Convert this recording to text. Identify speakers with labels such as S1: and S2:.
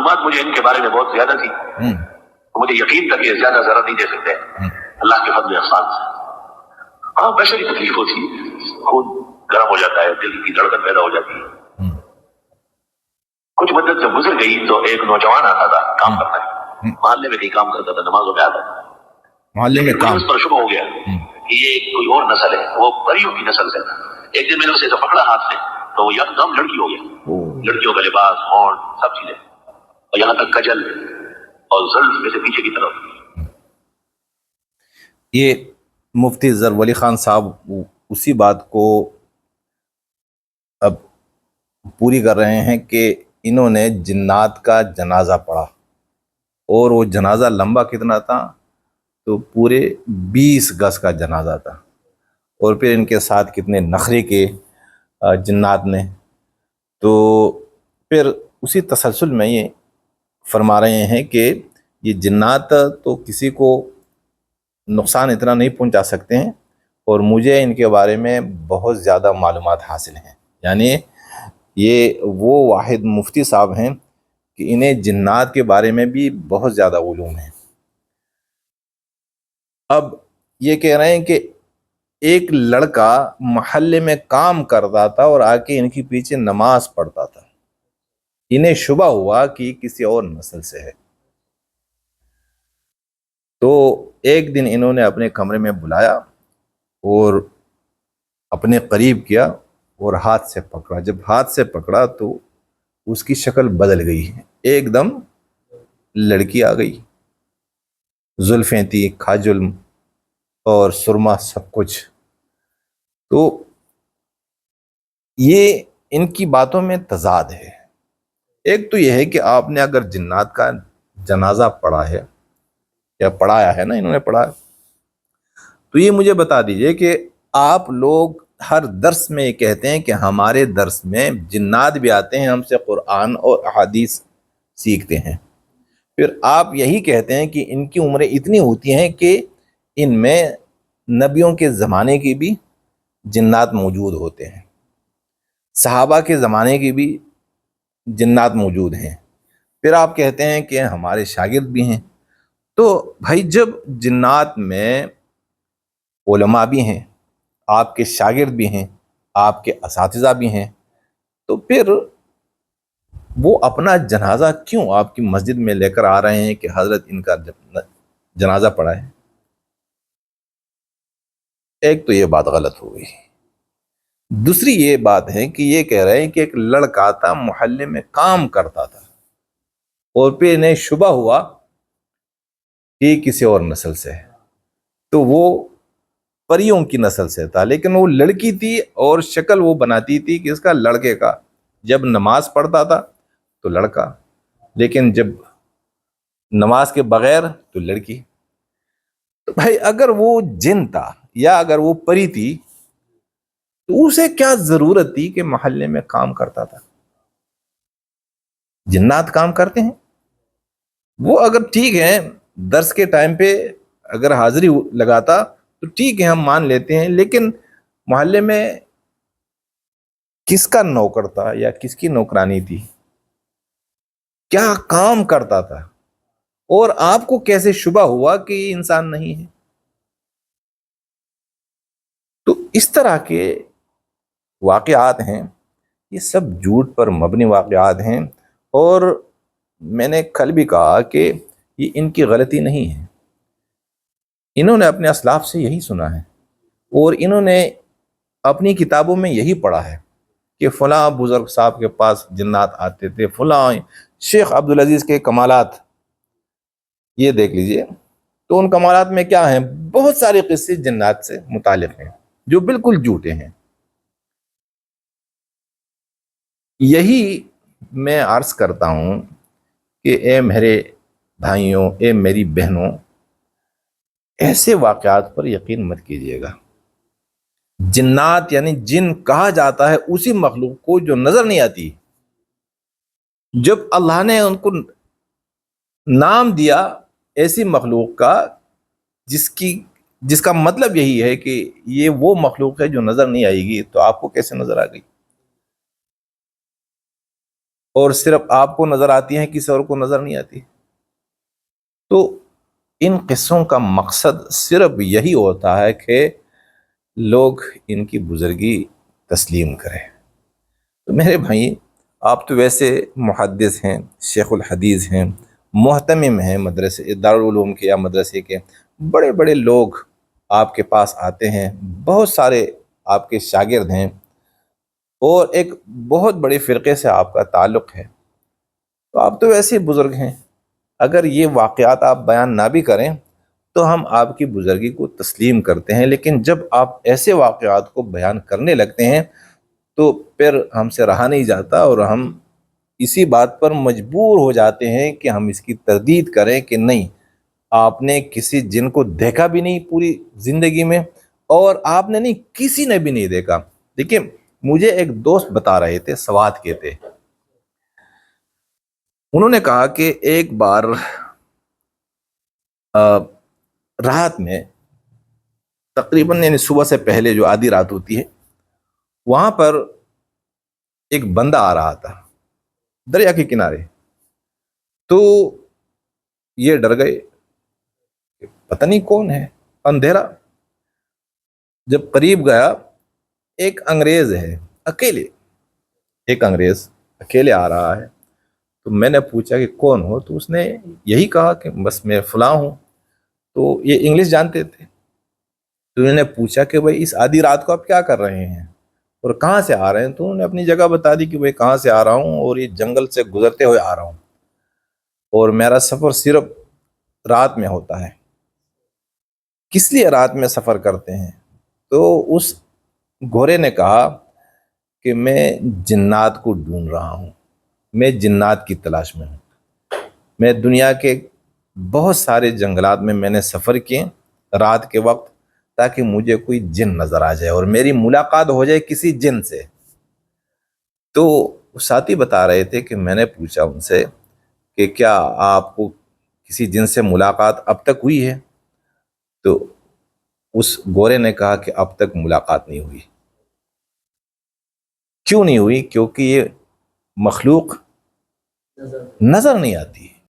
S1: معلومات مجھے ان کے بارے میں بہت زیادہ تھی، مجھے یقین تھا کہ زیادہ ضرر نہیں دے سکتے اللہ کے فضل احسان سے۔ ہاں بشری تکلیف ہوتی ہے، خون گرم ہو جاتا ہے، دل کی دھڑکن پیدا ہو جاتی ہے۔ کچھ مدت جب گزر گئی تو ایک نوجوان آتا تھا کام کرتا ہے، محلے میں کہیں کام کرتا تھا، نمازوں میں آتا تھا،
S2: محلے میں کام،
S1: اس پر شبہ ہو گیا کہ یہ کوئی اور نسل ہے، وہ پریوں کی نسل سے۔ ایک دن میں نے اسے تو پکڑا ہاتھ سے تو وہ یکدم لڑکی ہو گیا، لڑکیوں کا لباس، ہارن، سب چیزیں، اور یہاں تک کجل اور زلف میں سے پیچھے کی طرف۔
S2: یہ مفتی ظفر ولی خان صاحب اسی بات کو اب پوری کر رہے ہیں کہ انہوں نے جنات کا جنازہ پڑھا، اور وہ جنازہ لمبا کتنا تھا تو پورے 20 گز کا جنازہ تھا، اور پھر ان کے ساتھ کتنے نخرے کے جنات نے۔ تو پھر اسی تسلسل میں یہ فرما رہے ہیں کہ یہ جنات تو کسی کو نقصان اتنا نہیں پہنچا سکتے ہیں، اور مجھے ان کے بارے میں بہت زیادہ معلومات حاصل ہیں۔ یعنی یہ وہ واحد مفتی صاحب ہیں کہ انہیں جنات کے بارے میں بھی بہت زیادہ علوم ہیں۔ اب یہ کہہ رہے ہیں کہ ایک لڑکا محلے میں کام کرتا تھا اور آ کے ان کے پیچھے نماز پڑھتا تھا، انہیں شبہ ہوا کہ یہ کسی اور نسل سے ہے، تو ایک دن انہوں نے اپنے کمرے میں بلایا اور اپنے قریب کیا اور ہاتھ سے پکڑا۔ جب ہاتھ سے پکڑا تو اس کی شکل بدل گئی، ایک دم لڑکی آ گئی، زلفیں تھی، کھاجل اور سرما سب کچھ۔ تو یہ ان کی باتوں میں تضاد ہے۔ ایک تو یہ ہے کہ آپ نے اگر جنات کا جنازہ پڑھا ہے یا پڑھایا ہے نا، انہوں نے پڑھا، تو یہ مجھے بتا دیجئے کہ آپ لوگ ہر درس میں یہ کہتے ہیں کہ ہمارے درس میں جنات بھی آتے ہیں، ہم سے قرآن اور احادیث سیکھتے ہیں، پھر آپ یہی کہتے ہیں کہ ان کی عمریں اتنی ہوتی ہیں کہ ان میں نبیوں کے زمانے کی بھی جنات موجود ہوتے ہیں، صحابہ کے زمانے کی بھی جنات موجود ہیں، پھر آپ کہتے ہیں کہ ہمارے شاگرد بھی ہیں۔ تو بھائی جب جنات میں علماء بھی ہیں، آپ کے شاگرد بھی ہیں، آپ کے اساتذہ بھی ہیں، تو پھر وہ اپنا جنازہ کیوں آپ کی مسجد میں لے کر آ رہے ہیں کہ حضرت ان کا جنازہ پڑھا ہے؟ ایک تو یہ بات غلط ہو گئی۔ دوسری یہ بات ہے کہ یہ کہہ رہے ہیں کہ ایک لڑکا تھا محلے میں کام کرتا تھا، اور پھر انہیں شبہ ہوا کہ کسی اور نسل سے ہے، تو وہ پریوں کی نسل سے تھا، لیکن وہ لڑکی تھی اور شکل وہ بناتی تھی کہ اس کا لڑکے کا، جب نماز پڑھتا تھا تو لڑکا، لیکن جب نماز کے بغیر تو لڑکی۔ تو بھائی اگر وہ جن تھا یا اگر وہ پری تھی تو اسے کیا ضرورت تھی کہ محلے میں کام کرتا تھا؟ جنات کام کرتے ہیں، وہ اگر ٹھیک ہے درس کے ٹائم پہ اگر حاضری لگاتا تو ٹھیک ہے، ہم مان لیتے ہیں، لیکن محلے میں کس کا نوکر تھا یا کس کی نوکرانی تھی، کیا کام کرتا تھا، اور آپ کو کیسے شبہ ہوا کہ یہ انسان نہیں ہے؟ تو اس طرح کے واقعات ہیں، یہ سب جھوٹ پر مبنی واقعات ہیں، اور میں نے کل بھی کہا کہ یہ ان کی غلطی نہیں ہے، انہوں نے اپنے اسلاف سے یہی سنا ہے، اور انہوں نے اپنی کتابوں میں یہی پڑھا ہے کہ فلاں بزرگ صاحب کے پاس جنات آتے تھے، فلاں شیخ عبدالعزیز کے کمالات یہ دیکھ لیجئے، تو ان کمالات میں کیا ہیں؟ بہت سارے قصے جنات سے متعلق ہیں جو بالکل جھوٹے ہیں۔ یہی میں عرض کرتا ہوں کہ اے میرے بھائیوں، اے میری بہنوں، ایسے واقعات پر یقین مت کیجیے گا۔ جنات یعنی جن کہا جاتا ہے اسی مخلوق کو جو نظر نہیں آتی، جب اللہ نے ان کو نام دیا ایسی مخلوق کا جس کا مطلب یہی ہے کہ یہ وہ مخلوق ہے جو نظر نہیں آئے گی، تو آپ کو کیسے نظر آ گئی؟ اور صرف آپ کو نظر آتی ہیں, کسی اور کو نظر نہیں آتی. تو ان قصوں کا مقصد صرف یہی ہوتا ہے کہ لوگ ان کی بزرگی تسلیم کریں. تو میرے بھائی, آپ تو ویسے محدث ہیں, شیخ الحدیث ہیں, محتمم ہیں مدرسے دارالعلوم کے یا مدرسے کے, بڑے بڑے لوگ آپ کے پاس آتے ہیں, بہت سارے آپ کے شاگرد ہیں, اور ایک بہت بڑے فرقے سے آپ کا تعلق ہے. تو آپ تو ویسے بزرگ ہیں, اگر یہ واقعات آپ بیان نہ بھی کریں تو ہم آپ کی بزرگی کو تسلیم کرتے ہیں, لیکن جب آپ ایسے واقعات کو بیان کرنے لگتے ہیں تو پھر ہم سے رہا نہیں جاتا, اور ہم اسی بات پر مجبور ہو جاتے ہیں کہ ہم اس کی تردید کریں کہ نہیں, آپ نے کسی جن کو دیکھا بھی نہیں پوری زندگی میں, اور آپ نے نہیں, کسی نے بھی نہیں دیکھا. دیکھیں, مجھے ایک دوست بتا رہے تھے, سوات کے تھے, انہوں نے کہا کہ ایک بار رات میں تقریباً یعنی صبح سے پہلے جو آدھی رات ہوتی ہے, وہاں پر ایک بندہ آ رہا تھا دریا کے کنارے. تو یہ ڈر گئے کہ پتہ نہیں کون ہے, اندھیرا. جب قریب گیا, ایک انگریز ہے اکیلے, ایک انگریز اکیلے آ رہا ہے. تو میں نے پوچھا کہ کون ہو, تو اس نے یہی کہا کہ بس میں فلاں ہوں. تو یہ انگلش جانتے تھے, تو انہوں نے پوچھا کہ بھائی اس آدھی رات کو آپ کیا کر رہے ہیں اور کہاں سے آ رہے ہیں. تو انہوں نے اپنی جگہ بتا دی کہ بھائی کہاں سے آ رہا ہوں, اور یہ جنگل سے گزرتے ہوئے آ رہا ہوں, اور میرا سفر صرف رات میں ہوتا ہے. کس لیے رات میں سفر کرتے ہیں؟ تو اس گھوڑے نے کہا کہ میں جنات کو ڈھونڈ رہا ہوں, میں جنات کی تلاش میں ہوں. میں دنیا کے بہت سارے جنگلات میں نے سفر کیے رات کے وقت, تاکہ مجھے کوئی جن نظر آ جائے اور میری ملاقات ہو جائے کسی جن سے. تو ساتھی بتا رہے تھے کہ میں نے پوچھا ان سے کہ کیا آپ کو کسی جن سے ملاقات اب تک ہوئی ہے؟ تو اس گورے نے کہا کہ اب تک ملاقات نہیں ہوئی. کیوں نہیں ہوئی؟ کیونکہ یہ مخلوق نظر نہیں آتی.